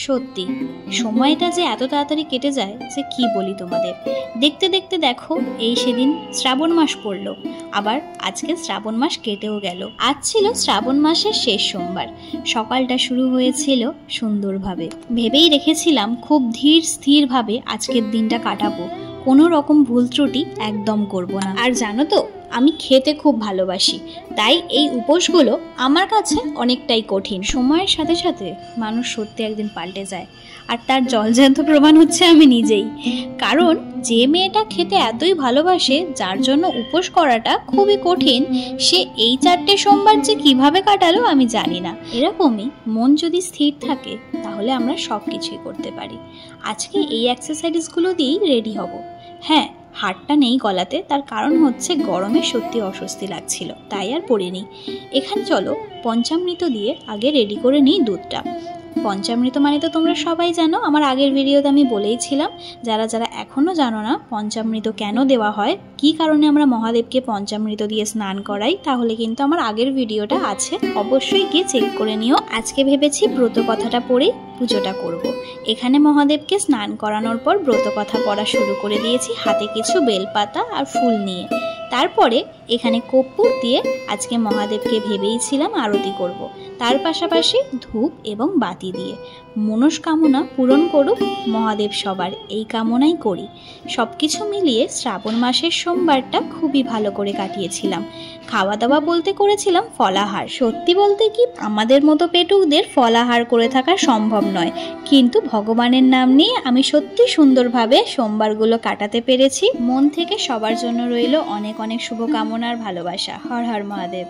সত্যি সময়টা যে এত তাড়াতাড়ি কেটে যায় যে কি বলি তোমাদের। দেখতে দেখতে দেখো এই সেদিন শ্রাবণ মাস পড়লো, আবার আজকে শ্রাবণ মাস কেটেও গেল। আজ ছিল শ্রাবণ মাসের শেষ সোমবার। সকালটা শুরু হয়েছিল সুন্দরভাবে। ভেবেই রেখেছিলাম খুব ধীর স্থিরভাবে আজকের দিনটা কাটাবো, কোনো রকম ভুল ত্রুটি একদম করব না। আর জানো তো, আমি খেতে খুব ভালোবাসি, তাই এই উপোসগুলো আমার কাছে অনেকটাই কঠিন। সময়ের সাথে সাথে মানুষ সত্যি একদিন পাল্টে যায়, আর তার জলজ্যান্ত প্রমাণ হচ্ছে আমি নিজেই। কারণ যে মেয়েটা খেতে এতই ভালোবাসে, যার জন্য উপোস করাটা খুবই কঠিন, সে এই 4টে সোমবার যে কিভাবে কাটালো আমি জানি না। এরকমই মন যদি স্থির থাকে তাহলে আমরা সব কিছুই করতে পারি। আজকে এই এক্সারসাইজগুলো দিয়েই রেডি হব। হ্যাঁ, হাতটা নেই গলাতে, তার কারণ হচ্ছে গরমে সত্যি অস্বস্তি লাগছিল, তাই আর পরিনি। এখানে চলো পঞ্চামৃত দিয়ে আগে রেডি করে নিই দুধটা। পঞ্চামৃত মানে তো তোমরা সবাই জানো, আমার আগের ভিডিওতে আমি বলেইছিলাম। যারা যারা এখনও জানো না পঞ্চামৃত কেন দেওয়া হয়, কি কারণে আমরা মহাদেবকে পঞ্চামৃত দিয়ে স্নান করাই, তাহলে কিন্তু আমার আগের ভিডিওটা আছে, অবশ্যই গিয়ে চেক করে নিও। আজকে ভেবেছি ব্রত কথাটা পড়েই পুজোটা করব। এখানে মহাদেবকে স্নান করানোর পর ব্রত কথা পড়া শুরু করে দিয়েছি, হাতে কিছু বেলপাতা আর ফুল নিয়ে। তারপরে এখানে কর্পূর দিয়ে আজকে মহাদেবকে ভেবেইছিলাম আরতি করব। তার পাশাপাশি ধূপ এবং বাতি দিয়ে মনস্কামনা পূরণ করুক মহাদেব, সবার এই কামনাই করি। সব কিছু মিলিয়ে শ্রাবণ মাসের সোমবারটা খুবই ভালো করে কাটিয়েছিলাম। খাওয়া দাওয়া বলতে করেছিলাম ফলাহার। সত্যি বলতে কি, আমাদের মতো পেটুকদের ফলাহার করে থাকা সম্ভব নয়, কিন্তু ভগবানের নাম নিয়ে আমি সত্যি সুন্দরভাবে সোমবারগুলো কাটাতে পেরেছি। মন থেকে সবার জন্য রইল অনেক অনেক শুভকামনার ভালোবাসা। হর হর মহাদেব।